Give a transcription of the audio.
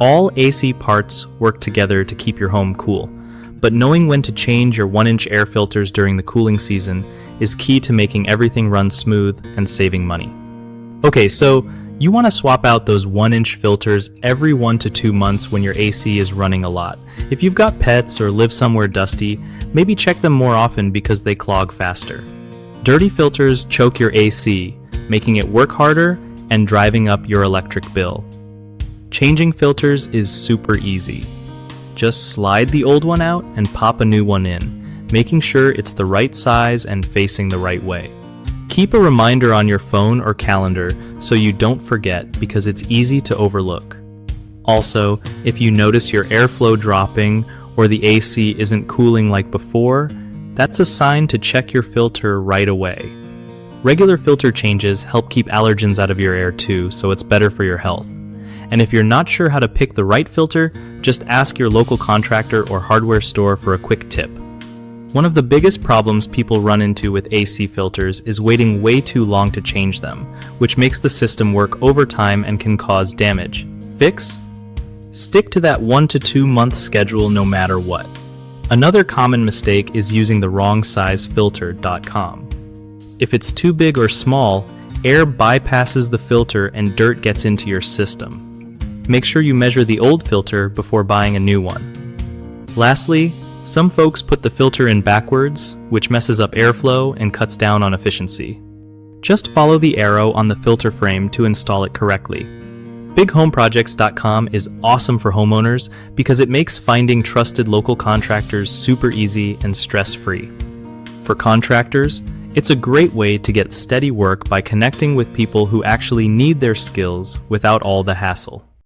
All AC parts work together to keep your home cool, but knowing when to change your 1-inch air filters during the cooling season is key to making everything run smooth and saving money. Okay, so you want to swap out those 1-inch filters every 1 to 2 months when your AC is running a lot. If you've got pets or live somewhere dusty, maybe check them more often because they clog faster. Dirty filters choke your AC, making it work harder and driving up your electric bill. Changing filters is super easy. Just slide the old one out and pop a new one in, making sure it's the right size and facing the right way. Keep a reminder on your phone or calendar so you don't forget because it's easy to overlook. Also, if you notice your airflow dropping or the AC isn't cooling like before, that's a sign to check your filter right away. Regular filter changes help keep allergens out of your air too, so it's better for your health. And if you're not sure how to pick the right filter, just ask your local contractor or hardware store for a quick tip. One of the biggest problems people run into with AC filters is waiting way too long to change them, which makes the system work overtime and can cause damage. Fix? Stick to that 1 to 2 month schedule no matter what. Another common mistake is using the wrong size filter.com. If it's too big or small, air bypasses the filter and dirt gets into your system. Make sure you measure the old filter before buying a new one. Lastly, some folks put the filter in backwards, which messes up airflow and cuts down on efficiency. Just follow the arrow on the filter frame to install it correctly. BigHomeProjects.com is awesome for homeowners because it makes finding trusted local contractors super easy and stress-free. For contractors, it's a great way to get steady work by connecting with people who actually need their skills without all the hassle.